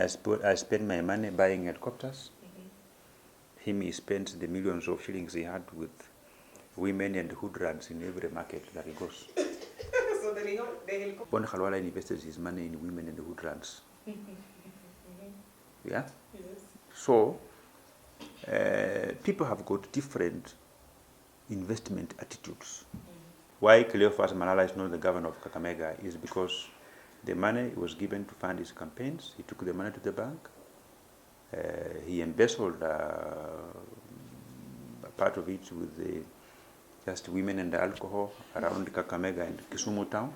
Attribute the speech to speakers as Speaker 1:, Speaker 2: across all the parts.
Speaker 1: I spent my money buying helicopters. Him, he spends the millions of shillings he had with women and hoodrans in every market that he goes.
Speaker 2: So
Speaker 1: Bonny Khalwale invested his money in women and hoodrans. Yeah?
Speaker 2: Yes.
Speaker 1: So, people have got different investment attitudes. Why Cleophas Malala is not the governor of Kakamega is because the money was given to fund his campaigns. He took the money to the bank. He embezzled a part of it with just women and alcohol around Kakamega and Kisumu town.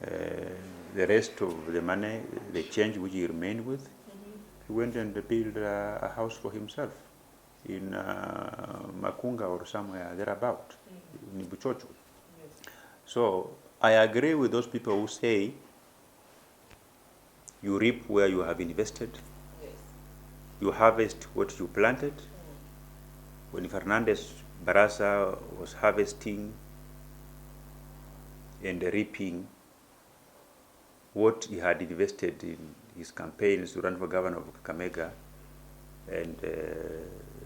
Speaker 1: The rest of the money, the change which he remained with, he went and built a house for himself in Makunga or somewhere thereabout, in Buchocho.
Speaker 2: Yes.
Speaker 1: So I agree with those people who say you reap where you have invested,
Speaker 2: Yes.
Speaker 1: you harvest what you planted. When Fernandez Barasa was harvesting and reaping what he had invested in his campaigns to run for governor of Kakamega, and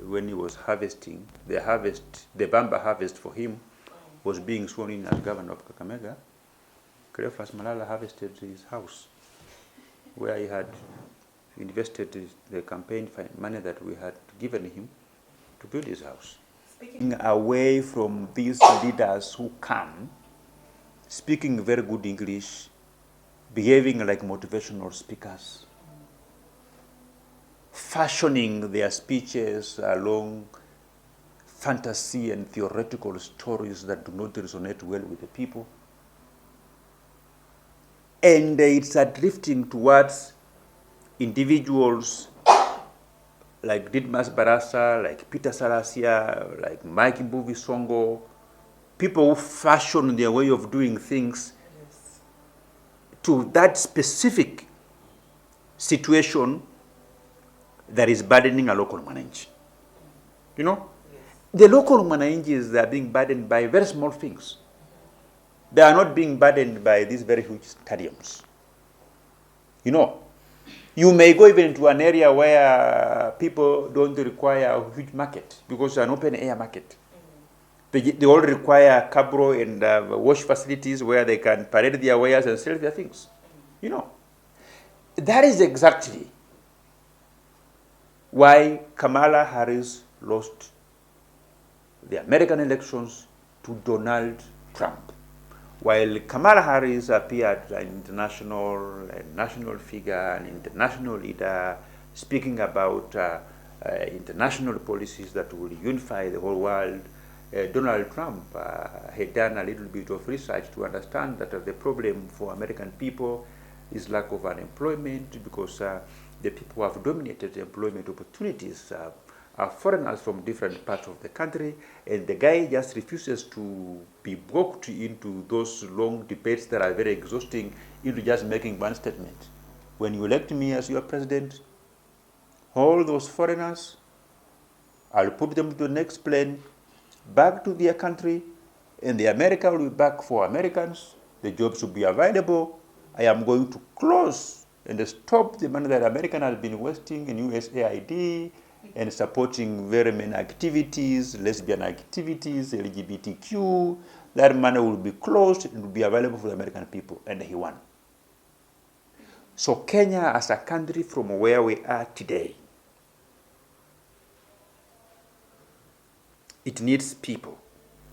Speaker 1: when he was harvesting, the Bamba harvest for him was being sworn in as governor of Kakamega, Cleophas Malala harvested his house, where he had invested the campaign money that we had given him to build his house. Speaking away from these leaders who come, speaking very good English, behaving like motivational speakers, fashioning their speeches along fantasy and theoretical stories that do not resonate well with the people. And it's drifting towards individuals like Didmus Barasa, like Peter Salasia, like Mike Mbuvi Songo, people who fashion their way of doing things to that specific situation that is burdening a local mwananchi. You know?
Speaker 2: Yes.
Speaker 1: The local mwananchis are being burdened by very small things. They are not being burdened by these very huge stadiums. You know, you may go even to an area where people don't require a huge market because it's an open air market. They all require cabro and wash facilities where they can parade their wares and sell their things. You know, that is exactly why Kamala Harris lost the American elections to Donald Trump. While Kamala Harris appeared an national figure, an international leader, speaking about international policies that will unify the whole world, Donald Trump had done a little bit of research to understand that the problem for American people is lack of unemployment because the people who have dominated the employment opportunities are foreigners from different parts of the country, and the guy just refuses to be walked into those long debates that are very exhausting into just making one statement. When you elect me as your president, all those foreigners, I'll put them to the next plane, back to their country, and the America will be back for Americans, the jobs will be available. I am going to close and stop the money that American has been wasting in USAID and supporting very many activities, lesbian activities, LGBTQ. That money will be closed and will be available for the American people, and he won. So Kenya as a country from where we are today, it needs people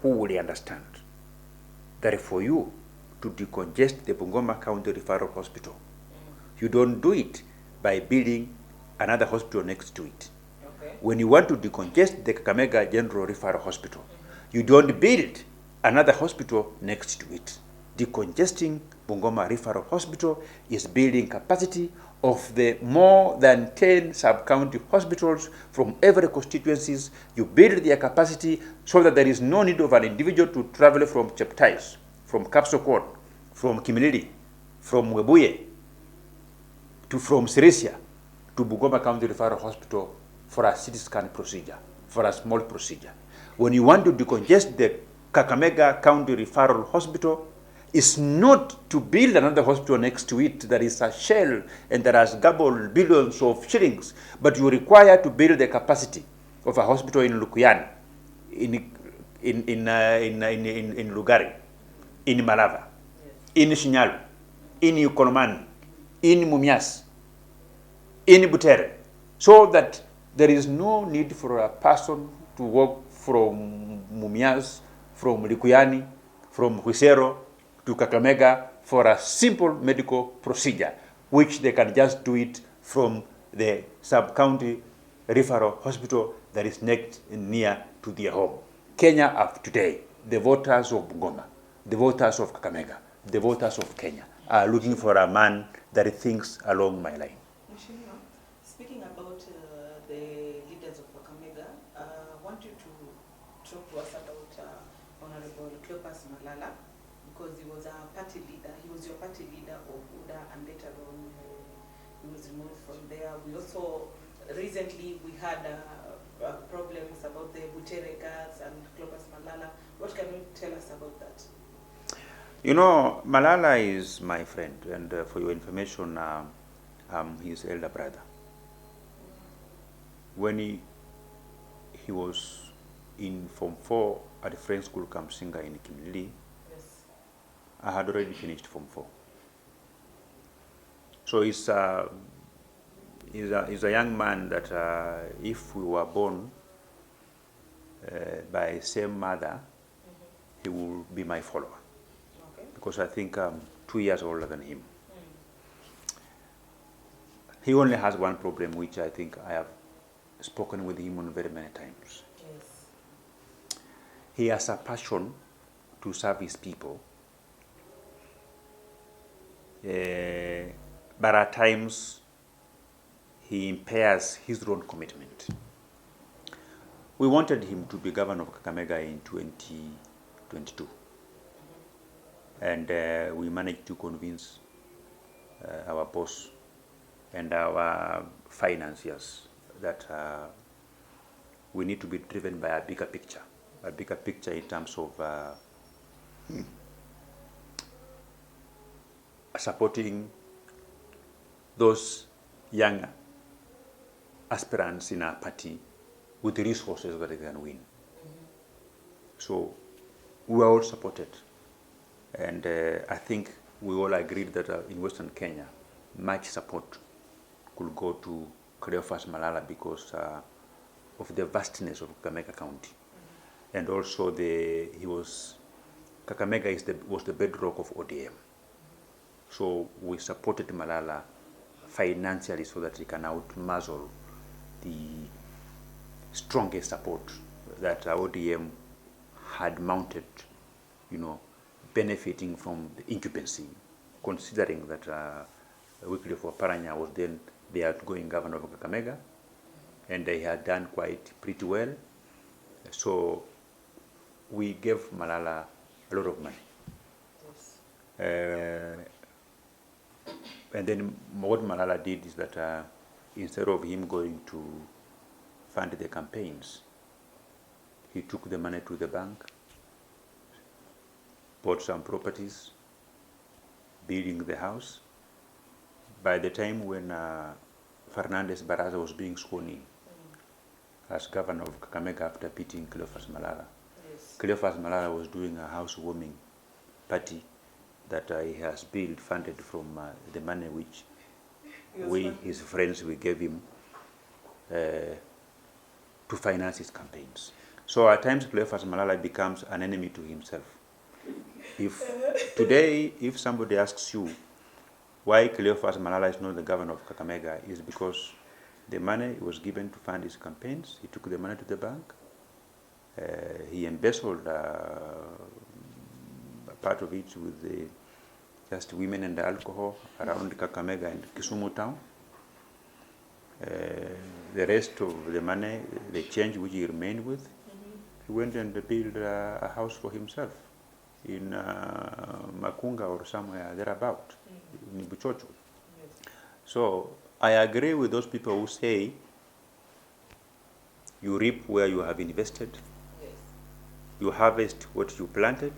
Speaker 1: who will understand that for you to decongest the Bungoma County Referral Hospital, you don't do it by building another hospital next to it.
Speaker 2: Okay.
Speaker 1: When you want to decongest the Kakamega General Referral Hospital, you don't build another hospital next to it. Decongesting Bungoma Referral Hospital is building capacity of the more than 10 sub-county hospitals from every constituencies. You build their capacity so that there is no need of an individual to travel from Cheptais, from Kapsokot, from Kimilili, from Webuye, from Sirisia to Bungoma County Referral Hospital for a CT scan procedure, for a small procedure. When you want to decongest the Kakamega County Referral Hospital, is not to build another hospital next to it that is a shell and that has gobbled billions of shillings, but you require to build the capacity of a hospital in Lukuyani, in Lugari, in Malava, in Shinyalu, in Ukolomani, in Mumias, in Butere, so that there is no need for a person to walk from Mumias, from Lukuyani, from Huisero to Kakamega for a simple medical procedure, which they can just do it from the sub-county referral hospital that is next near to their home. Kenya of today, the voters of Bungoma, the voters of Kakamega, the voters of Kenya are looking for a man that thinks along my line.
Speaker 2: Speaking about the leaders of Kakamega, I want you to talk to us about Honorable Cleophas Malala, because he was our party leader. He was your party leader of UDA, and later on he was removed from there. We also recently we had problems about the Butere girls and Cleophas Malala. What can you tell us about that?
Speaker 1: You know, Malala is my friend, and for your information, I'm his elder brother. When he was in Form 4 at the French School Camp Singer in Kimilili,
Speaker 2: Yes.
Speaker 1: I had already finished Form 4. So he's a young man that if we were born by same mother, he will be my follower.
Speaker 2: Okay.
Speaker 1: Because I think I'm 2 years older than him. He only has one problem, which I think I have spoken with him on very many times.
Speaker 2: Yes.
Speaker 1: He has a passion to serve his people, but at times he impairs his own commitment. We wanted him to be governor of Kakamega in 2022, and we managed to convince our boss and our financiers that we need to be driven by a bigger picture in terms of supporting those young aspirants in our party with the resources that they can win. So we were all supported, and I think we all agreed that in Western Kenya, much support could go to Cleophas Malala because of the vastness of Kakamega County, and also Kakamega was the bedrock of ODM. So we supported Malala financially so that he can outmuscle the strongest support that ODM had mounted, benefiting from the incumbency, considering that Wycliffe Oparanya was then the outgoing governor of Kakamega, and they had done quite pretty well. So we gave Malala a lot of money.
Speaker 2: Yes.
Speaker 1: And then what Malala did is that instead of him going to fund the campaigns, he took the money to the bank, bought some properties, building the house. By the time when Didmus Barasa was being sworn in as governor of Kakamega after beating Cleophas Malala,
Speaker 2: Yes.
Speaker 1: Cleophas Malala was doing a housewarming party that he has built, funded from the money which his friends, we gave him to finance his campaigns. So at times Cleophas Malala becomes an enemy to himself. If somebody asks you why Cleophas Malala is not the governor of Kakamega, is because the money was given to fund his campaigns. He took the money to the bank. He embezzled part of it with just women and alcohol around Kakamega and Kisumu town. The rest of the money, the change which he remained with, he went and built a house for himself in Makunga or somewhere thereabout, in Buchocho.
Speaker 2: Yes.
Speaker 1: So I agree with those people who say you reap where you have invested,
Speaker 2: Yes.
Speaker 1: you harvest what you planted.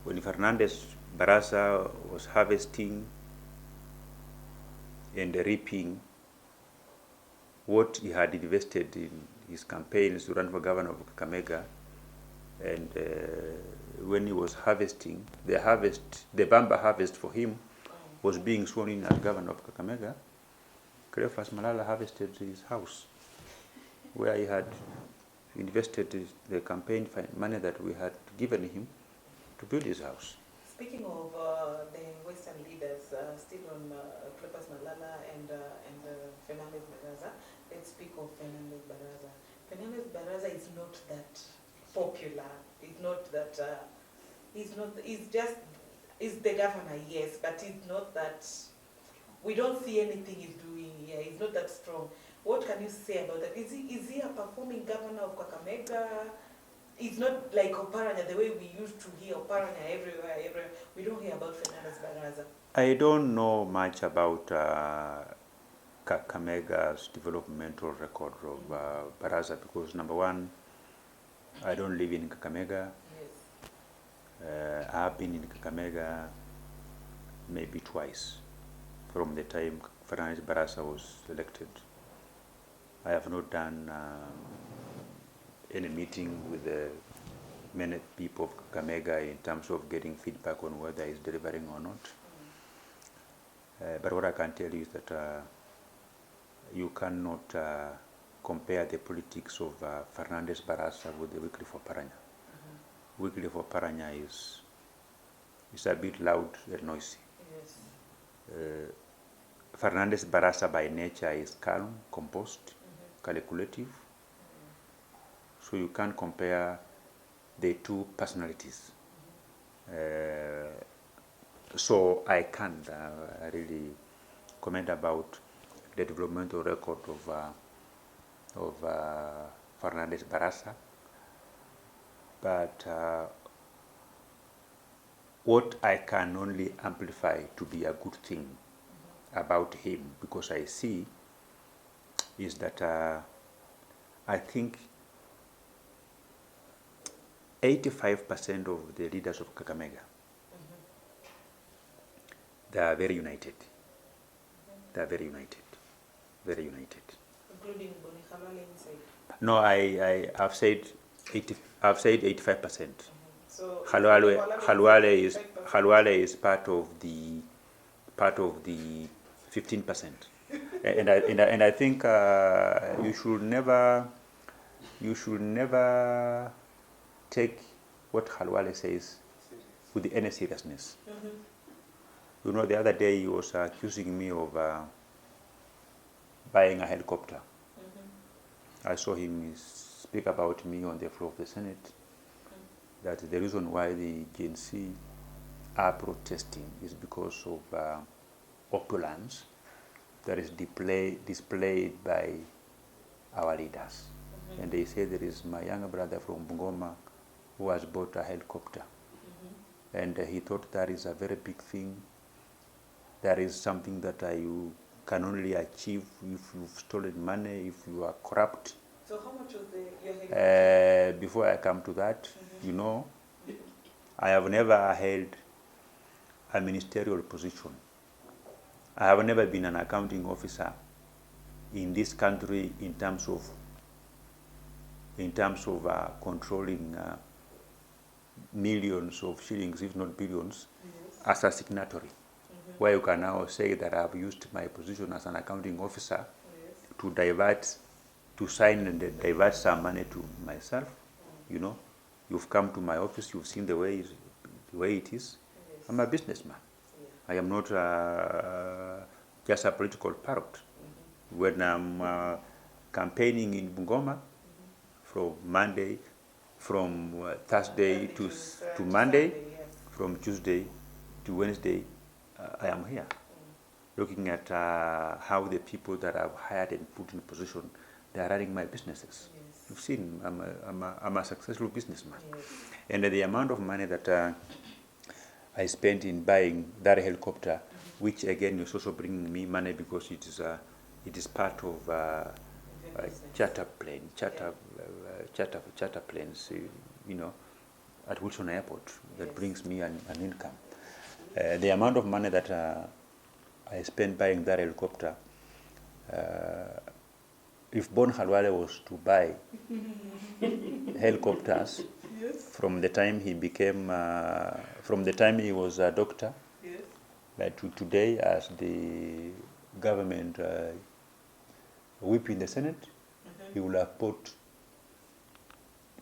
Speaker 1: when Fernandez Barasa was harvesting and reaping what he had invested in his campaigns to run for governor of Kakamega, and when he was harvesting, the bumper harvest for him was being sworn in as governor of Kakamega, Cleophas Malala harvested his house, where he had invested the campaign money that we had given him to build his house.
Speaker 2: Speaking of the Western leaders, still on Cleophas Malala and Fernandez Barasa, let's speak of Fernandez Barasa. Fernandez Barasa is not that popular. It's not that, he's the governor, yes, but it's not that, we don't see anything he's doing here. He's not that strong. What can you say about that? Is he a performing governor of Kakamega? It's not like Oparanya, the way we used to hear Oparanya everywhere. We don't hear about Fernandez Barasa.
Speaker 1: I don't know much about Kakamega's developmental record of Barasa because, number one, I don't live in Kakamega.
Speaker 2: Yes.
Speaker 1: I have been in Kakamega maybe twice from the time Fernandez Barasa was elected. I have not done any meeting with the many people of Kakamega in terms of getting feedback on whether he's delivering or not. But what I can tell you is that you cannot compare the politics of Fernandez Barasa with the Wycliffe Oparanya. Wycliffe Oparanya is a bit loud and noisy.
Speaker 2: Yes.
Speaker 1: Fernandez Barasa by nature is calm, composed, calculative. So you can't compare the two personalities. So I can't really comment about the developmental record of Fernandez Barasa. But what I can only amplify to be a good thing about him, because I see, is that I think 85% of the leaders of Kakamega, they are very united. They are very united. Very united.
Speaker 2: Including Bonny Khalwale inside.
Speaker 1: No, I've said 85%.
Speaker 2: So
Speaker 1: Khalwale is part of the 15%. and I think you should never take what Khalwale says with any seriousness. You know, the other day he was accusing me of buying a helicopter. I saw him speak about me on the floor of the Senate, that the reason why the Gen Z are protesting is because of opulence that is displayed by our leaders. And they say there is my younger brother from Bungoma who has bought a helicopter. And he thought that is a very big thing. That is something that you can only achieve if you've stolen money, if you are corrupt.
Speaker 2: So how much was your helicopter?
Speaker 1: Before I come to that, you know, I have never held a ministerial position. I have never been an accounting officer in this country in terms of controlling millions of shillings, if not billions, as a signatory. Where you can now say that I have used my position as an accounting officer to sign and divert some money to myself. You know, you've come to my office, you've seen the way it is. I'm a businessman. I am not just a political parrot. When I'm campaigning in Bungoma, from Thursday to Monday, from Tuesday to Wednesday, I am here, looking at how the people that I've hired and put in position, they are running my businesses. You've seen, I'm a successful businessman. And the amount of money that I spent in buying that helicopter, which again is also bringing me money because it is part of charter planes, you know. at Wilson Airport that
Speaker 2: Yes.
Speaker 1: brings me an income. The amount of money that I spent buying that helicopter, if Bonny Khalwale was to buy helicopters
Speaker 2: Yes.
Speaker 1: from the time he became, from the time he was a doctor,
Speaker 2: Yes.
Speaker 1: like to today as the government whip in the Senate, he will have bought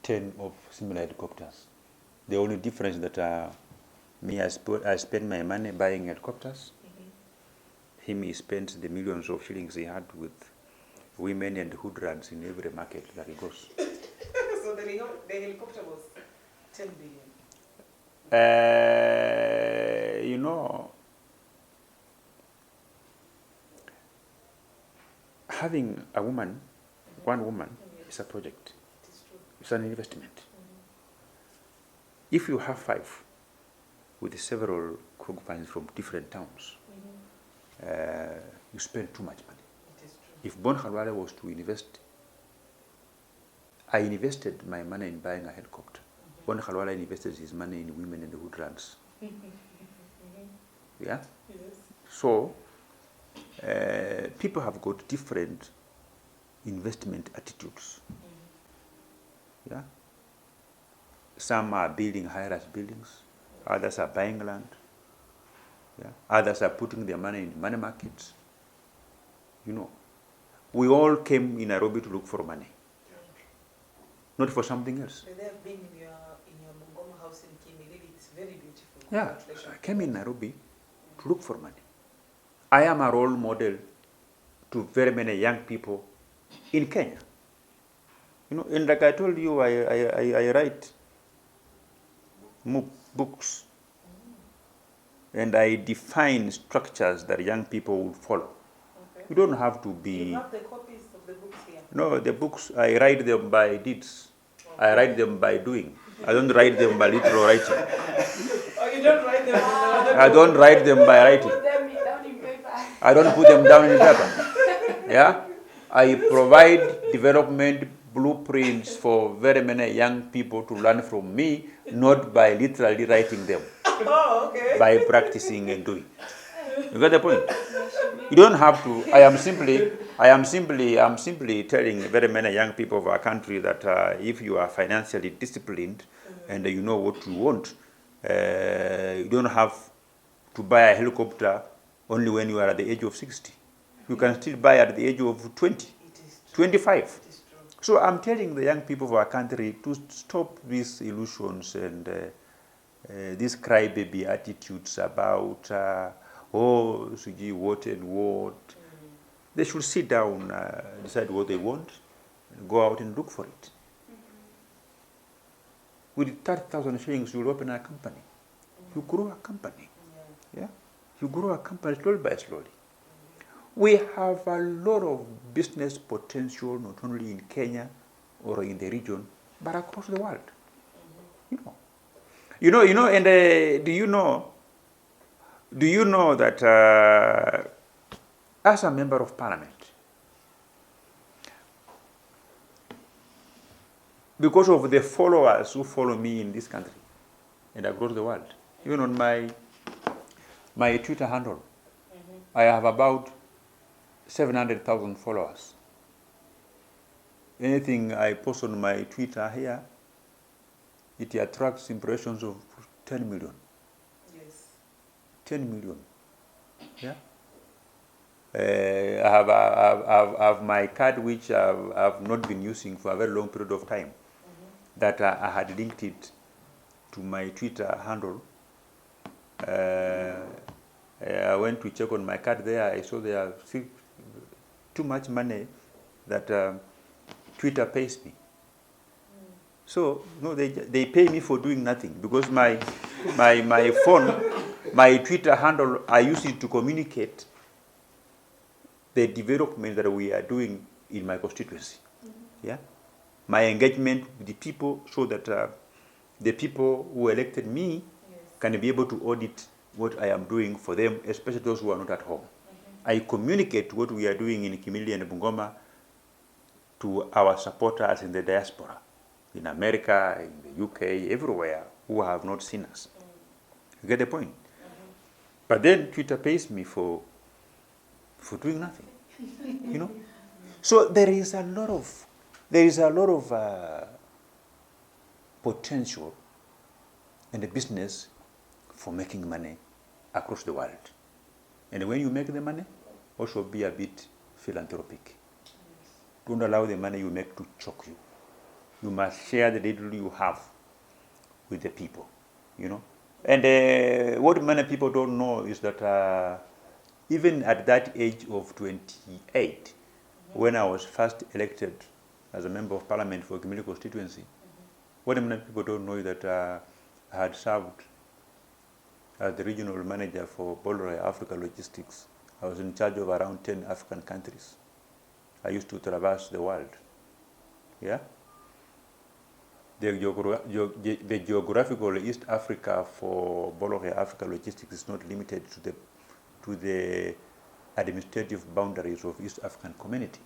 Speaker 1: 10 of similar helicopters. The only difference that me, I spent my money buying helicopters. Him, he spent the millions of shillings he had with women and hoodrans in every market that he goes.
Speaker 2: So the helicopter was 10 billion.
Speaker 1: You know, having a woman, one woman, is a project.
Speaker 2: It is true.
Speaker 1: It's an investment. If you have 5 with several concubines from different towns, you spend too much money.
Speaker 2: It is true.
Speaker 1: If Bonny Khalwale was to invest, I invested my money in buying a helicopter. Bonny Khalwale invested his money in women and hoodrans. Yeah?
Speaker 2: Yes.
Speaker 1: So, people have got different investment attitudes. Yeah? Some are building high-rise buildings, others are buying land, yeah? Others are putting their money in money markets. You know, we all came in Nairobi to look for money, not for something else.
Speaker 2: They have been in your Bungoma house in Kimilili. It's very beautiful.
Speaker 1: Yeah,
Speaker 2: Congratulations.
Speaker 1: I came in Nairobi to look for money. I am a role model to very many young people in Kenya. You know, and like I told you, I write books, and I define structures that young people would follow.
Speaker 2: Okay.
Speaker 1: You don't have to be...
Speaker 2: You have the copies of the books here?
Speaker 1: No, the books, I write them by deeds. I write them by doing. I don't write them by literal writing.
Speaker 2: Oh, you don't write them in the
Speaker 1: I don't write them by writing.
Speaker 3: Put them down in paper.
Speaker 1: I don't put them down in paper. Yeah? I provide development blueprints for very many young people to learn from me, not by literally writing them,
Speaker 2: Oh, okay.
Speaker 1: by practicing and doing. You got the point? You don't have to. I am simply telling very many young people of our country that if you are financially disciplined and you know what you want, you don't have to buy a helicopter only when you are at the age of 60. You can still buy at the age of 20,
Speaker 2: It is true.
Speaker 1: 25.
Speaker 2: It is true.
Speaker 1: So I'm telling the young people of our country to stop these illusions and these crybaby attitudes about oh, Suji, what and what. They should sit down, decide what they want, and go out and look for it. With 30,000 shillings, you will open a company. You grow a company. Yeah? You grow a company slowly by slowly. We have a lot of business potential, not only in Kenya or in the region, but across the world. You know, and do you know that as a member of parliament, because of the followers who follow me in this country and across the world, even on my Twitter handle, I have about 700,000 followers. Anything I post on my Twitter here, it attracts impressions of 10 million.
Speaker 2: Yes.
Speaker 1: 10 million. Yeah. I have my card, which I've not been using for a very long period of time, that I had linked it to my Twitter handle. I went to check on my card there. I saw there still too much money that Twitter pays me. So no, they pay me for doing nothing, because my phone, my Twitter handle, I use it to communicate the development that we are doing in my constituency. Yeah, my engagement with the people, so that the people who elected me can be able to audit what I am doing for them, especially those who are not at home. I communicate what we are doing in Kimilili and Bungoma to our supporters in the diaspora, in America, in the UK, everywhere, who have not seen us. You get the point? But then Twitter pays me for doing nothing. You know? So there is a lot of potential in the business for making money across the world. And when you make the money, also be a bit philanthropic. Don't allow the money you make to choke you. You must share the little you have with the people, you know. And what many people don't know is that even at that age of 28, when I was first elected as a member of parliament for Kimilili constituency, what many people don't know is that I had served as the regional manager for Bolore Africa Logistics. I was in charge of around 10 African countries. I used to traverse the world. Yeah? The geographical East Africa for Bolore Africa Logistics is not limited to the administrative boundaries of East African community.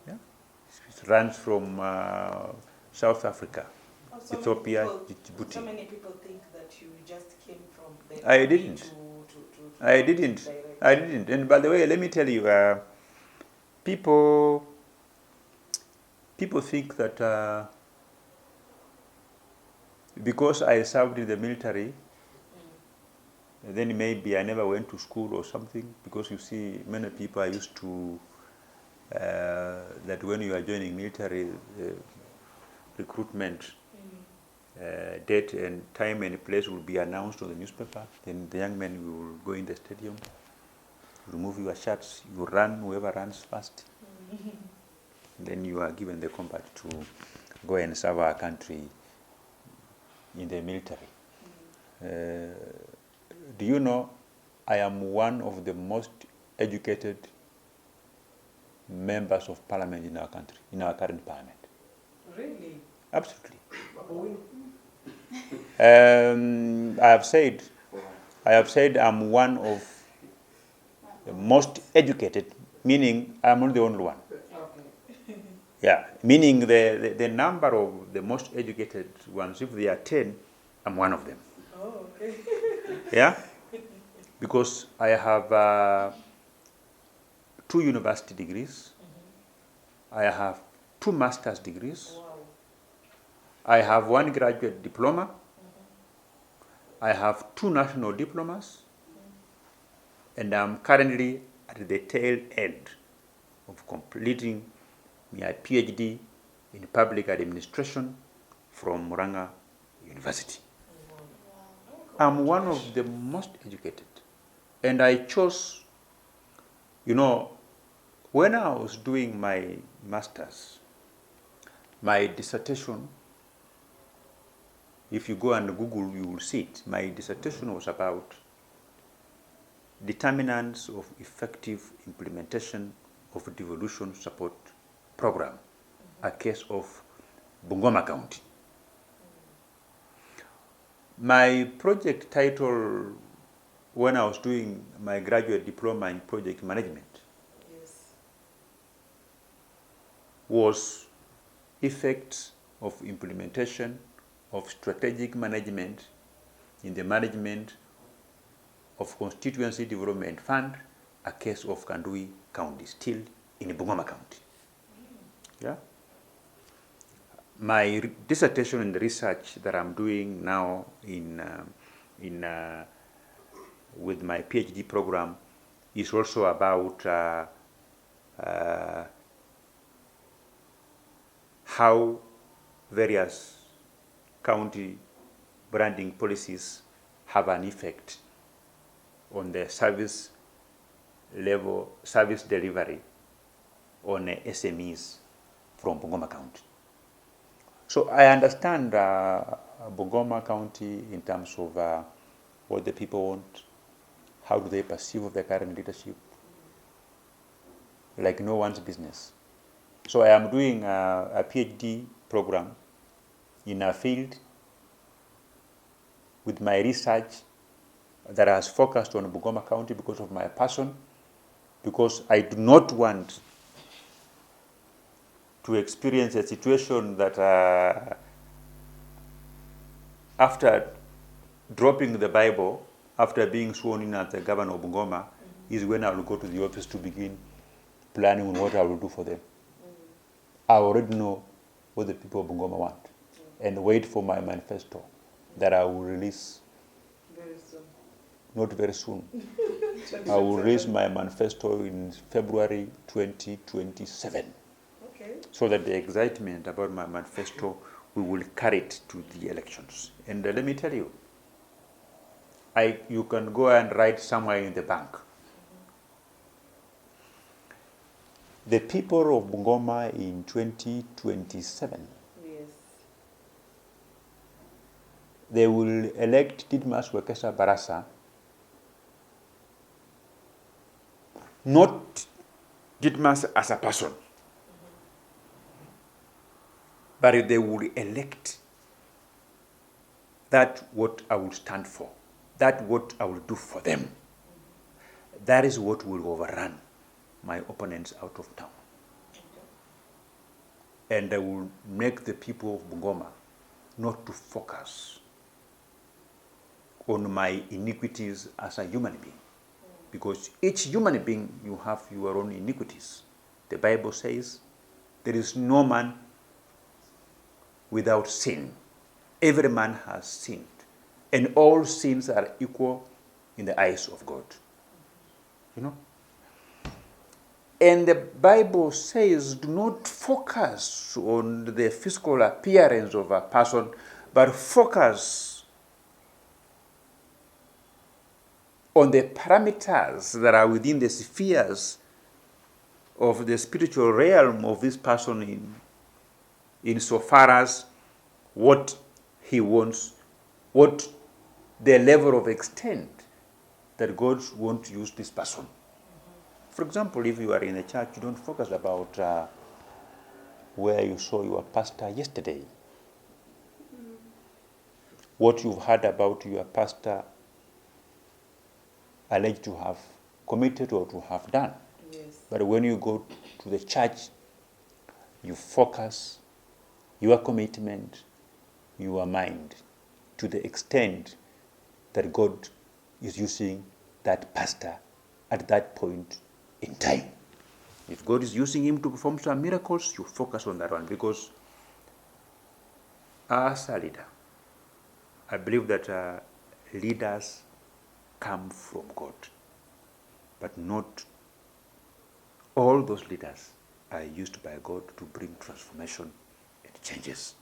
Speaker 1: Yeah? It runs from South Africa, Ethiopia, Djibouti.
Speaker 2: So many people think that you just came from the
Speaker 1: I didn't. I didn't. And by the way, let me tell you, people think that because I served in the military, then maybe I never went to school or something, because you see, many people are used to that when you are joining military, recruitment date and time and place will be announced on the newspaper. Then the young men will go in the stadium, remove your shirts, you run, whoever runs first. Then you are given the combat to go and serve our country in the military. Do you know, I am one of the most educated members of parliament in our country, in our current parliament.
Speaker 2: Really?
Speaker 1: Absolutely. I have said I'm one of the most educated, meaning I'm not the only one.
Speaker 2: Okay.
Speaker 1: Yeah, meaning the number of the most educated ones, if they are 10, I'm one of them.
Speaker 2: Oh, okay.
Speaker 1: Yeah? Because I have 2 university degrees. I have 2 master's degrees.
Speaker 2: Wow.
Speaker 1: I have 1 graduate diploma. I have 2 national diplomas. And I'm currently at the tail end of completing my PhD in public administration from Muranga University. I'm one of the most educated. And I chose, you know, when I was doing my master's, my dissertation, if you go and Google, you will see it. My dissertation was about determinants of effective implementation of a devolution support program, a case of Bungoma County. My project title, when I was doing my graduate diploma in project management,
Speaker 2: Yes.
Speaker 1: was effects of implementation of strategic management in the management of Constituency Development Fund, a case of Kandui County, still in Bungoma County. Yeah. My dissertation and research that I'm doing now with my PhD program is also about how various county branding policies have an effect on the service level, service delivery on SMEs from Bungoma County. So I understand Bungoma County in terms of what the people want, how do they perceive the current leadership, like no one's business. So I am doing a PhD program in a field with my research that has focused on Bungoma County because of my passion, because I do not want to experience a situation that after dropping the Bible, after being sworn in as the governor of Bungoma, is when I will go to the office to begin planning on what I will do for them. I already know what the people of Bungoma want, and wait for my manifesto that I will release.
Speaker 2: Very soon.
Speaker 1: Not very soon. I will release my manifesto in February 2027.
Speaker 2: Okay.
Speaker 1: So that the excitement about my manifesto, we will carry it to the elections. And let me tell you, you can go and write somewhere in the bank. The people of Bungoma in 2027,
Speaker 2: Yes.
Speaker 1: they will elect Didmus Barasa, not Didmus as a person, but they will elect that what I will stand for, that what I will do for them. That is what will overrun my opponents out of town. And I will make the people of Bungoma not to focus on my iniquities as a human being. Because each human being, you have your own iniquities. The Bible says there is no man without sin. Every man has sinned. And all sins are equal in the eyes of God. You know? And the Bible says do not focus on the physical appearance of a person, but focus on the parameters that are within the spheres of the spiritual realm of this person in so far as what he wants, what the level of extent that God wants to use this person. For example, if you are in a church, you don't focus about where you saw your pastor yesterday. What you've heard about your pastor alleged to have committed or to have done.
Speaker 2: Yes.
Speaker 1: But when you go to the church, you focus your commitment, your mind, to the extent that God is using that pastor at that point in time. If God is using him to perform some miracles, you focus on that one. Because as a leader, I believe that leaders come from God. But not all those leaders are used by God to bring transformation and changes.